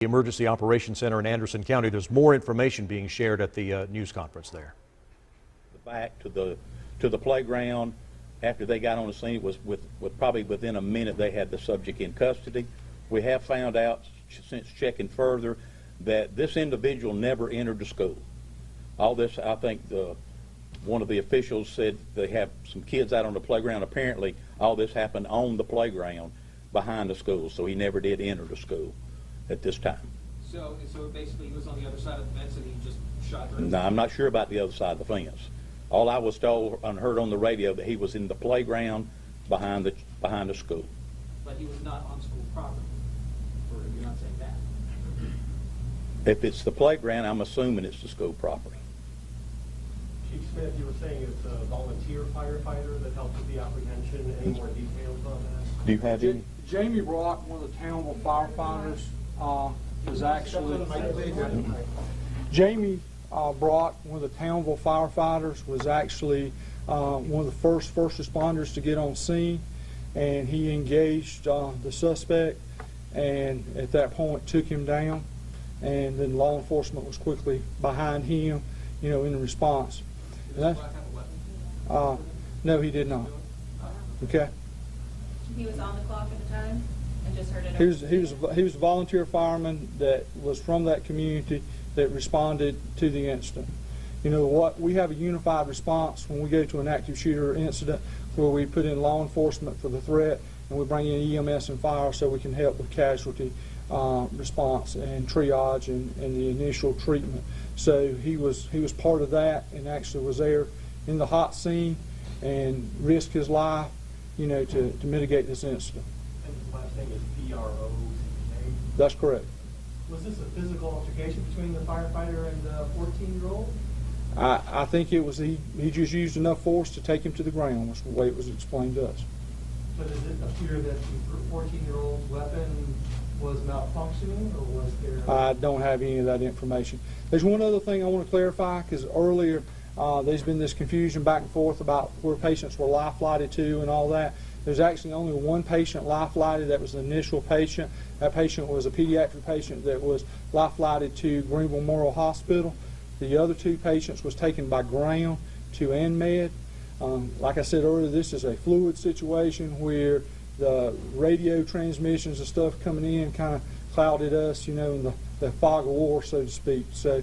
The Emergency Operations Center in Anderson County. There's more information being shared at the news conference there. Back to the playground. After they got on the scene, it was with probably within a minute they had the subject in custody. We have found out since checking further that this individual never entered the school. All this, I think one of the officials said they have some kids out on the playground. Apparently all this happened on the playground behind the school, so he never did enter the school at this time. So basically he was on the other side of the fence and he just shot through? No, I'm not sure about the other side of the fence. All I was told and heard on the radio that he was in the playground behind the school. But he was not on school property, or you're not saying that? If it's the playground, I'm assuming it's the school property. Chief Smith, you were saying it's a volunteer firefighter that helped with the apprehension. Any more details on that? Do you have any? Jamie Brock, one of the Townville firefighters, was actually Jamie Brock, one of the Townville firefighters, was actually one of the first responders to get on scene, and he engaged the suspect, and at that point took him down, and then law enforcement was quickly behind him, in response. Does Brock have a weapon? No, he did not. Okay. He was on the clock at the time and just heard it. He was a volunteer fireman that was from that community that responded to the incident. We have a unified response when we go to an active shooter incident where we put in law enforcement for the threat and we bring in EMS and fire so we can help with casualty response and triage and the initial treatment. So he was part of that and actually was there in the hot scene and risked his life, to mitigate this incident. And his last name is P-R-O-C-K? That's correct. Was this a physical altercation between the firefighter and the 14-year-old? I think it was he just used enough force to take him to the ground, was the way it was explained to us. But does it appear that the 14-year-old's weapon was malfunctioning, or was there... I don't have any of that information. There's one other thing I want to clarify, because earlier there's been this confusion back and forth about where patients were life-flighted to and all that. There's actually only one patient life-flighted. That was the initial patient. That patient was a pediatric patient that was life-flighted to Greenville Memorial Hospital. The other two patients was taken by ground to ANMED. Like I said earlier, this is a fluid situation where the radio transmissions and stuff coming in kind of clouded us, in the fog of war, so to speak. So,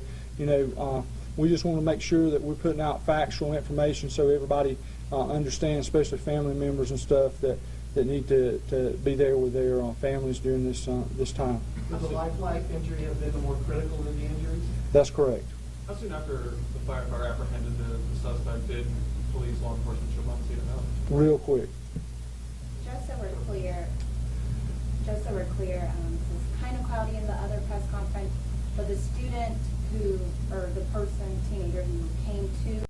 we just want to make sure that we're putting out factual information so everybody understands, especially family members and stuff that need to be there with their families during this time. Would the lifelike injury have been more critical than the injuries? That's correct. How soon after the firefighter apprehended the suspect did police, law enforcement show up to see him out? Real quick. Just so we're clear, this is kind of cloudy in the other press conference, but the student or the person, teenager who came to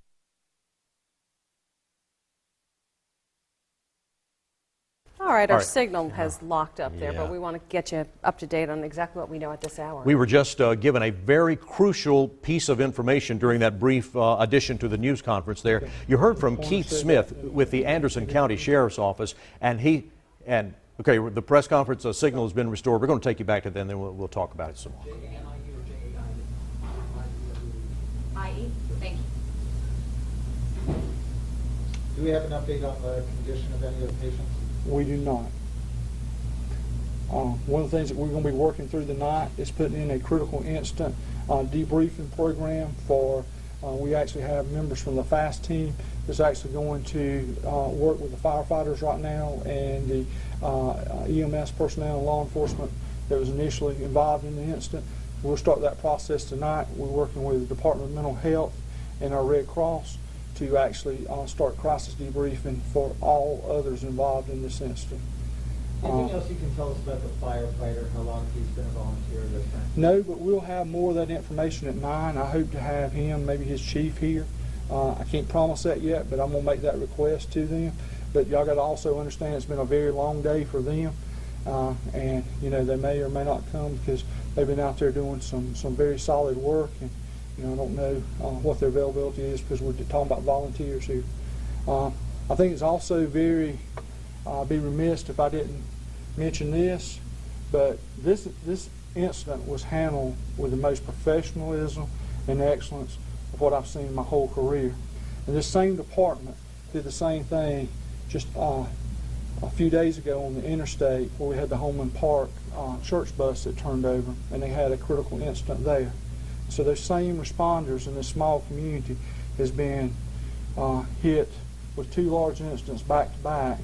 All right, our All right. signal has locked up there, Yeah. but we want to get you up to date on exactly what we know at this hour. We were just given a very crucial piece of information during that brief addition to the news conference there. You heard from Keith Smith with the Anderson County Sheriff's Office, and okay, the press conference signal has been restored. We're going to take you back to then we'll talk about it some more. IE? Thank you. Do we have an update on the condition of any of the patients? We do not. One of the things that we're going to be working through tonight is putting in a critical incident debriefing program for, we actually have members from the FAST team that's actually going to work with the firefighters right now and the EMS personnel and law enforcement that was initially involved in the incident. We'll start that process tonight. We're working with the Department of Mental Health and our Red Cross to actually start crisis debriefing for all others involved in this incident. Anything else you can tell us about the firefighter, how long he's been a volunteer this time? No, but we'll have more of that information at 9. I hope to have him, maybe his chief here. I can't promise that yet, but I'm going to make that request to them. But y'all got to also understand it's been a very long day for them. And, they may or may not come because they've been out there doing some very solid work. And, I don't know what their availability is because we're talking about volunteers here. I think it's also very, be remiss if I didn't mention this, but this incident was handled with the most professionalism and excellence of what I've seen in my whole career. And this same department did the same thing just a few days ago on the interstate, where we had the Homeland Park church bus that turned over, and they had a critical incident there. So those same responders in this small community has been hit with 2 large incidents back to back,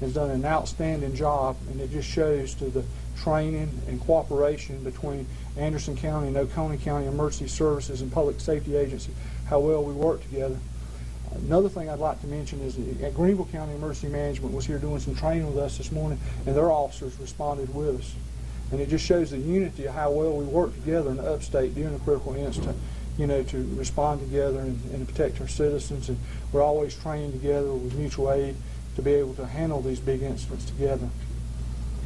has done an outstanding job, and it just shows to the training and cooperation between Anderson County and Oconee County Emergency Services and Public Safety Agency, how well we work together. Another thing I'd like to mention is that Greenville County Emergency Management was here doing some training with us this morning, and their officers responded with us. And it just shows the unity of how well we work together in the upstate during a critical incident, you know, to respond together and to protect our citizens. And we're always trained together with mutual aid to be able to handle these big incidents together.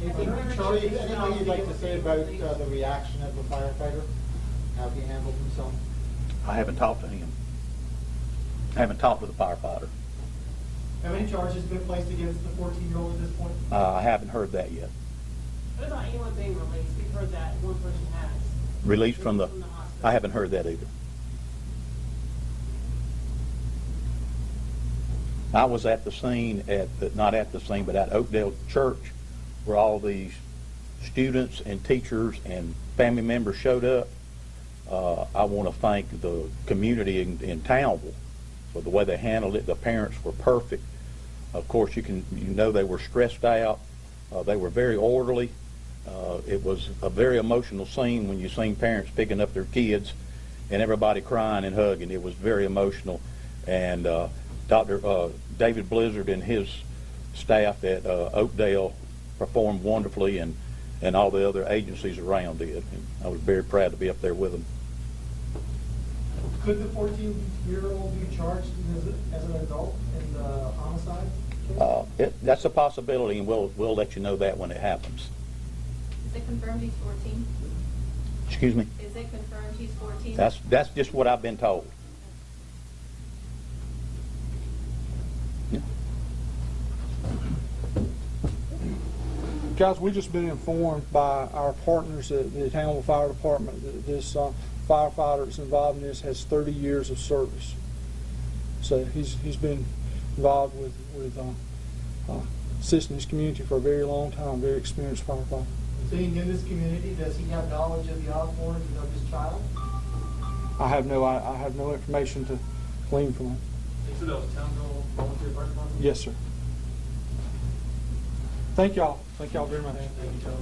Chief, anything you'd like to say about the reaction of the firefighter? How he handled himself? I haven't talked to him. I haven't talked with the firefighter. Have any charges been placed against the 14-year-old at this point? I haven't heard that yet. What about anyone being released? We've heard that one person has. Released from the, hospital. I haven't heard that either. I was at the scene not at the scene, but at Oakdale Church, where all these students and teachers and family members showed up. I want to thank the community in Townville for the way they handled it. The parents were perfect. Of course, you know they were stressed out. They were very orderly. It was a very emotional scene when you seen parents picking up their kids and everybody crying and hugging. It was very emotional. And Dr. David Blizzard and his staff at Oakdale performed wonderfully, and all the other agencies around did. And I was very proud to be up there with them. Could the 14-year-old be charged as an adult in the homicide case? That's a possibility, and we'll let you know that when it happens. Is it confirmed he's 14? Excuse me? Is it confirmed he's 14? That's just what I've been told. Yeah. Guys, we've just been informed by our partners at the Townville Fire Department that this firefighter that's involved in this has 30 years of service. So he's been involved with assisting his community for a very long time, very experienced firefighter. Being in this community, does he have knowledge of the Osbornes and of his child? I have no information to glean from him. You said that was Townville Volunteer Fire Department? Yes, sir. Thank y'all. Thank y'all very much. Thank you, Joe.